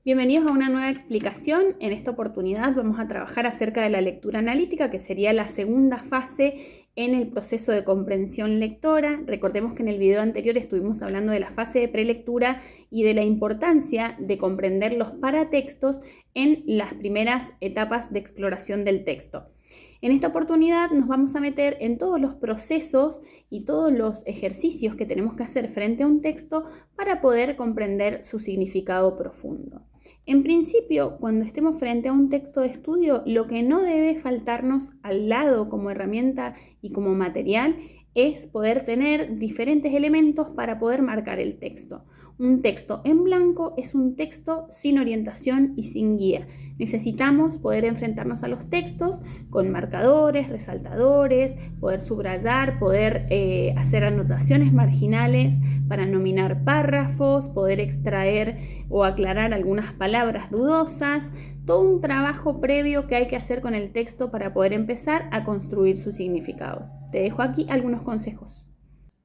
Bienvenidos a una nueva explicación. En esta oportunidad vamos a trabajar acerca de la lectura analítica, que sería la segunda fase en el proceso de comprensión lectora. Recordemos que en el video anterior estuvimos hablando de la fase de prelectura y de la importancia de comprender los paratextos en las primeras etapas de exploración del texto. En esta oportunidad nos vamos a meter en todos los procesos y todos los ejercicios que tenemos que hacer frente a un texto para poder comprender su significado profundo. En principio, cuando estemos frente a un texto de estudio, lo que no debe faltarnos al lado como herramienta y como material es poder tener diferentes elementos para poder marcar el texto. Un texto en blanco es un texto sin orientación y sin guía. Necesitamos poder enfrentarnos a los textos con marcadores, resaltadores, poder subrayar, poder hacer anotaciones marginales para nominar párrafos, poder extraer o aclarar algunas palabras dudosas. Todo un trabajo previo que hay que hacer con el texto para poder empezar a construir su significado. Te dejo aquí algunos consejos.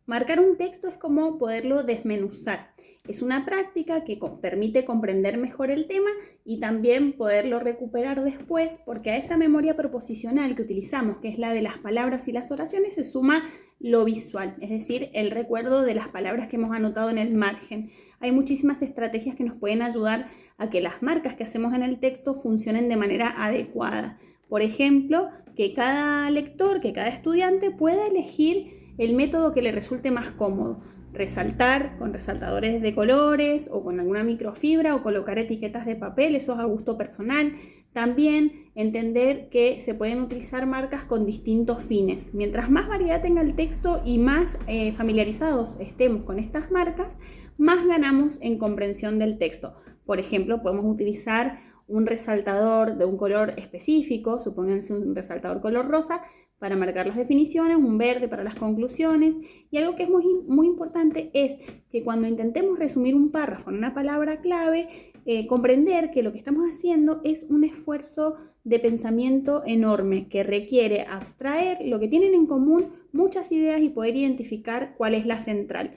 Marcar un texto es como poderlo desmenuzar. Es una práctica que permite comprender mejor el tema y también poderlo recuperar después, porque a esa memoria proposicional que utilizamos, que es la de las palabras y las oraciones, se suma lo visual, es decir, el recuerdo de las palabras que hemos anotado en el margen. Hay muchísimas estrategias que nos pueden ayudar a que las marcas que hacemos en el texto funcionen de manera adecuada. Por ejemplo, que cada lector, que cada estudiante pueda elegir el método que le resulte más cómodo. Resaltar con resaltadores de colores o con alguna microfibra o colocar etiquetas de papel, eso es a gusto personal. También entender que se pueden utilizar marcas con distintos fines. Mientras más variedad tenga el texto y más familiarizados estemos con estas marcas, más ganamos en comprensión del texto. Por ejemplo, podemos utilizar un resaltador de un color específico, supónganse un resaltador color rosa, para marcar las definiciones, un verde para las conclusiones. Y algo que es muy importante es que cuando intentemos resumir un párrafo en una palabra clave, comprender que lo que estamos haciendo es un esfuerzo de pensamiento enorme que requiere abstraer lo que tienen en común muchas ideas y poder identificar cuál es la central.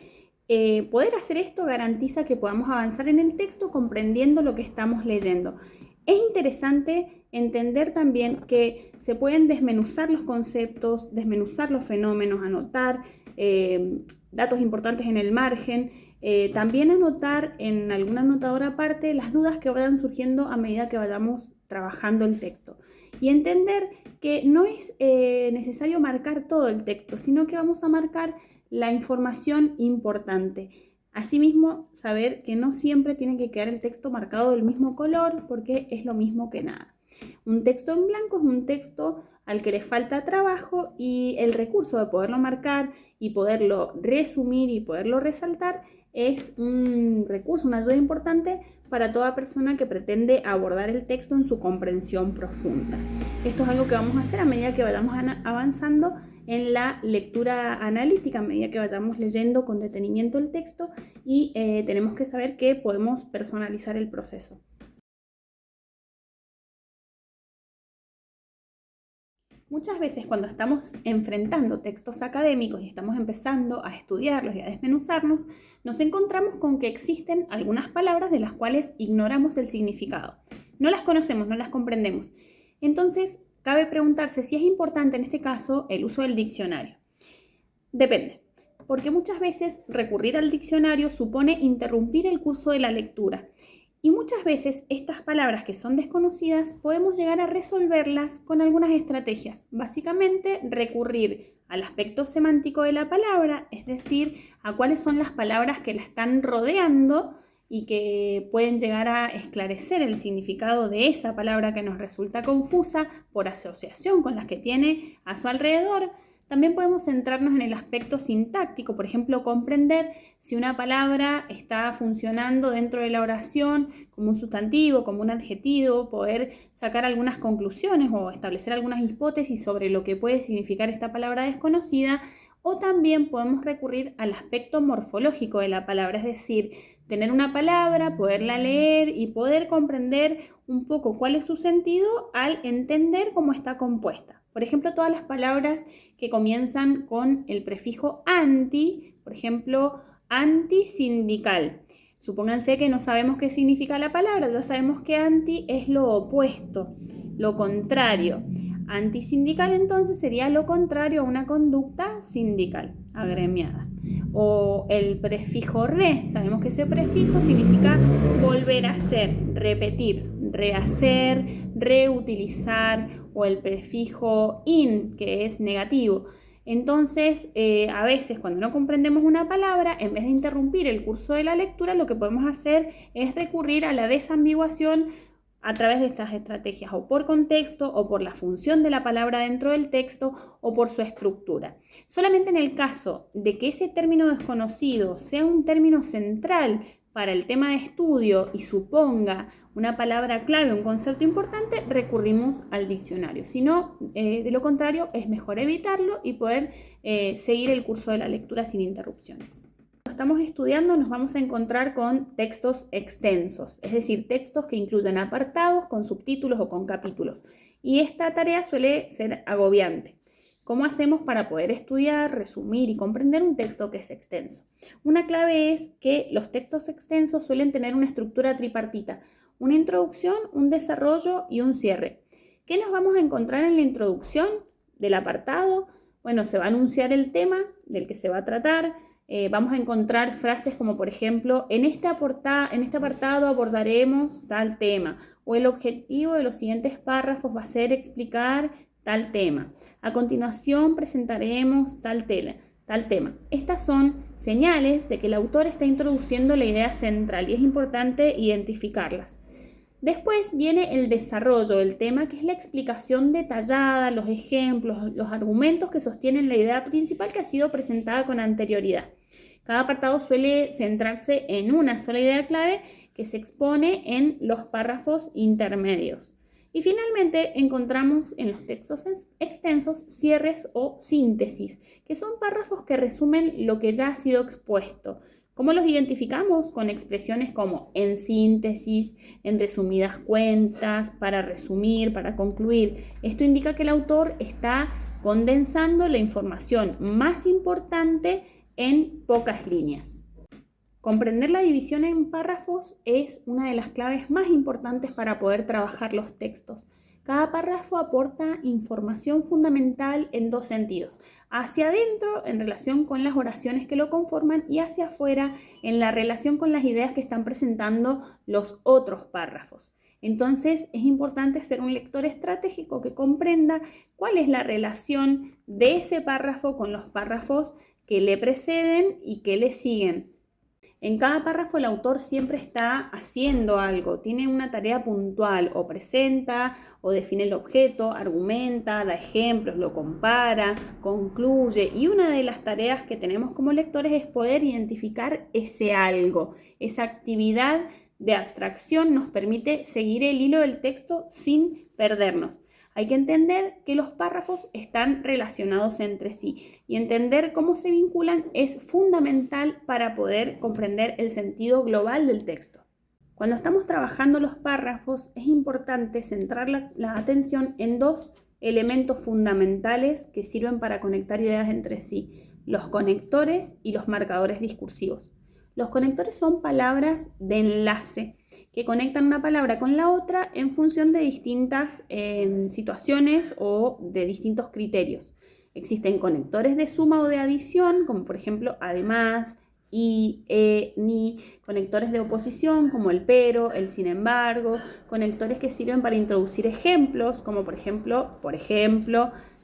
Poder hacer esto garantiza que podamos avanzar en el texto comprendiendo lo que estamos leyendo. Es interesante entender también que se pueden desmenuzar los conceptos, desmenuzar los fenómenos, anotar datos importantes en el margen, también anotar en algún anotador aparte las dudas que vayan surgiendo a medida que vayamos trabajando el texto. Y entender que no es necesario marcar todo el texto, sino que vamos a marcar la información importante. Asimismo, saber que no siempre tiene que quedar el texto marcado del mismo color porque es lo mismo que nada. Un texto en blanco es un texto al que le falta trabajo y el recurso de poderlo marcar y poderlo resumir y poderlo resaltar es un recurso, una ayuda importante para toda persona que pretende abordar el texto en su comprensión profunda. Esto es algo que vamos a hacer a medida que vayamos avanzando en la lectura analítica, a medida que vayamos leyendo con detenimiento el texto y tenemos que saber que podemos personalizar el proceso. Muchas veces cuando estamos enfrentando textos académicos y estamos empezando a estudiarlos y a desmenuzarnos, nos encontramos con que existen algunas palabras de las cuales ignoramos el significado. No las conocemos, no las comprendemos. Entonces, cabe preguntarse si es importante en este caso el uso del diccionario. Depende, porque muchas veces recurrir al diccionario supone interrumpir el curso de la lectura. Y muchas veces estas palabras que son desconocidas podemos llegar a resolverlas con algunas estrategias. Básicamente recurrir al aspecto semántico de la palabra, es decir, a cuáles son las palabras que la están rodeando y que pueden llegar a esclarecer el significado de esa palabra que nos resulta confusa por asociación con las que tiene a su alrededor. También podemos centrarnos en el aspecto sintáctico, por ejemplo, comprender si una palabra está funcionando dentro de la oración como un sustantivo, como un adjetivo, poder sacar algunas conclusiones o establecer algunas hipótesis sobre lo que puede significar esta palabra desconocida, o también podemos recurrir al aspecto morfológico de la palabra, es decir, tener una palabra, poderla leer y poder comprender un poco cuál es su sentido al entender cómo está compuesta. Por ejemplo, todas las palabras que comienzan con el prefijo anti, por ejemplo, Antisindical. Supónganse que no sabemos qué significa la palabra, ya sabemos que anti es lo opuesto, lo contrario. Antisindical entonces sería lo contrario a una conducta sindical, agremiada. O el prefijo re, sabemos que ese prefijo significa volver a hacer, repetir, rehacer, reutilizar, o el prefijo in, que es negativo. Entonces, a veces cuando no comprendemos una palabra, en vez de interrumpir el curso de la lectura, lo que podemos hacer es recurrir a la desambiguación a través de estas estrategias, o por contexto, o por la función de la palabra dentro del texto, o por su estructura. Solamente en el caso de que ese término desconocido sea un término central para el tema de estudio y suponga una palabra clave, un concepto importante, recurrimos al diccionario. Si no, de lo contrario, es mejor evitarlo y poder seguir el curso de la lectura sin interrupciones. Cuando estamos estudiando nos vamos a encontrar con textos extensos, es decir, textos que incluyen apartados con subtítulos o con capítulos. Y esta tarea suele ser agobiante. ¿Cómo hacemos para poder estudiar, resumir y comprender un texto que es extenso? Una clave es que los textos extensos suelen tener una estructura tripartita, una introducción, un desarrollo y un cierre. ¿Qué nos vamos a encontrar en la introducción del apartado? Bueno, se va a anunciar el tema del que se va a tratar. Vamos a encontrar frases como, por ejemplo, en este apartado abordaremos tal tema, o el objetivo de los siguientes párrafos va a ser explicar tal tema. A continuación presentaremos tal tema. Estas son señales de que el autor está introduciendo la idea central y es importante identificarlas. Después viene el desarrollo del tema, que es la explicación detallada, los ejemplos, los argumentos que sostienen la idea principal que ha sido presentada con anterioridad. Cada apartado suele centrarse en una sola idea clave que se expone en los párrafos intermedios. Y finalmente encontramos en los textos extensos cierres o síntesis, que son párrafos que resumen lo que ya ha sido expuesto. ¿Cómo los identificamos? Con expresiones como en síntesis, en resumidas cuentas, para resumir, para concluir. Esto indica que el autor está condensando la información más importante en pocas líneas. Comprender la división en párrafos es una de las claves más importantes para poder trabajar los textos. Cada párrafo aporta información fundamental en dos sentidos: hacia adentro en relación con las oraciones que lo conforman y hacia afuera en la relación con las ideas que están presentando los otros párrafos. Entonces es importante ser un lector estratégico que comprenda cuál es la relación de ese párrafo con los párrafos que le preceden y que le siguen. En cada párrafo el autor siempre está haciendo algo, tiene una tarea puntual, o presenta, o define el objeto, argumenta, da ejemplos, lo compara, concluye. Y una de las tareas que tenemos como lectores es poder identificar ese algo. Esa actividad de abstracción nos permite seguir el hilo del texto sin perdernos. Hay que entender que los párrafos están relacionados entre sí y entender cómo se vinculan es fundamental para poder comprender el sentido global del texto. Cuando estamos trabajando los párrafos es importante centrar la atención en dos elementos fundamentales que sirven para conectar ideas entre sí: los conectores y los marcadores discursivos. Los conectores son palabras de enlace que conectan una palabra con la otra en función de distintas situaciones o de distintos criterios. Existen conectores de suma o de adición, como por ejemplo además, y, ni, conectores de oposición como el pero, el sin embargo, conectores que sirven para introducir ejemplos, como por ejemplo,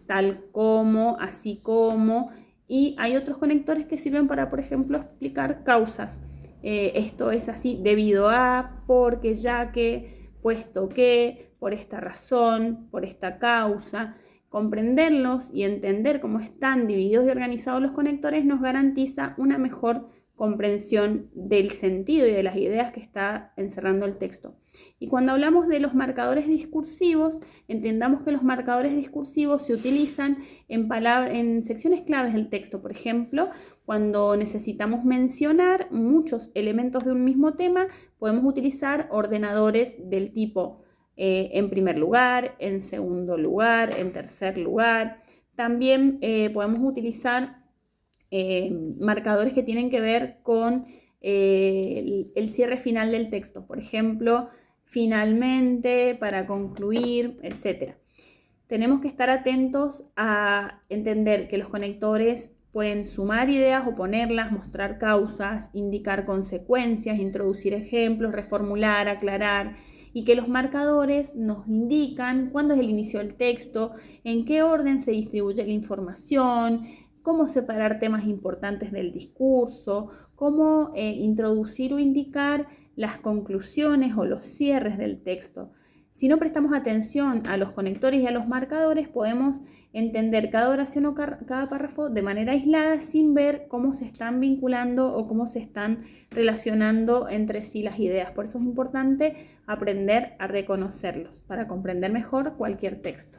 tal como, así como, y hay otros conectores que sirven para, por ejemplo, explicar causas. Esto es así debido a, porque, ya que, puesto que, por esta razón, por esta causa. Comprenderlos y entender cómo están divididos y organizados los conectores nos garantiza una mejor comprensión del sentido y de las ideas que está encerrando el texto. Y cuando hablamos de los marcadores discursivos, entendamos que los marcadores discursivos se utilizan en secciones claves del texto. Por ejemplo, cuando necesitamos mencionar muchos elementos de un mismo tema, podemos utilizar ordenadores del tipo en primer lugar, en segundo lugar, en tercer lugar. También podemos utilizar marcadores que tienen que ver con el cierre final del texto. Por ejemplo, finalmente, para concluir, etc. Tenemos que estar atentos a entender que los conectores pueden sumar ideas, oponerlas, mostrar causas, indicar consecuencias, introducir ejemplos, reformular, aclarar, y que los marcadores nos indican cuándo es el inicio del texto, en qué orden se distribuye la información, cómo separar temas importantes del discurso, cómo introducir o indicar las conclusiones o los cierres del texto. Si no prestamos atención a los conectores y a los marcadores, podemos entender cada oración o cada párrafo de manera aislada sin ver cómo se están vinculando o cómo se están relacionando entre sí las ideas. Por eso es importante aprender a reconocerlos para comprender mejor cualquier texto.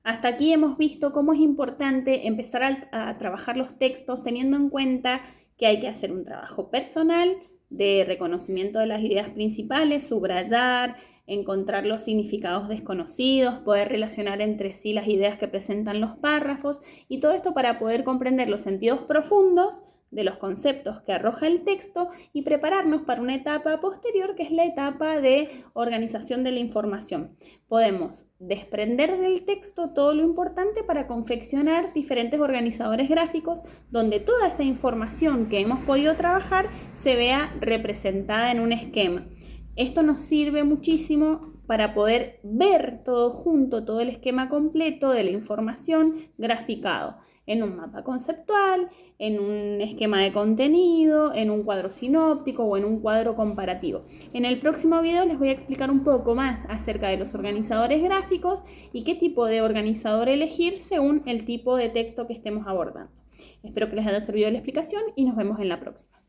Hasta aquí hemos visto cómo es importante empezar a trabajar los textos teniendo en cuenta que hay que hacer un trabajo personal de reconocimiento de las ideas principales, subrayar, encontrar los significados desconocidos, poder relacionar entre sí las ideas que presentan los párrafos, y todo esto para poder comprender los sentidos profundos de los conceptos que arroja el texto y prepararnos para una etapa posterior, que es la etapa de organización de la información. Podemos desprender del texto todo lo importante para confeccionar diferentes organizadores gráficos donde toda esa información que hemos podido trabajar se vea representada en un esquema. Esto nos sirve muchísimo para poder ver todo junto, todo el esquema completo de la información graficado en un mapa conceptual, en un esquema de contenido, en un cuadro sinóptico o en un cuadro comparativo. En el próximo video les voy a explicar un poco más acerca de los organizadores gráficos y qué tipo de organizador elegir según el tipo de texto que estemos abordando. Espero que les haya servido la explicación y nos vemos en la próxima.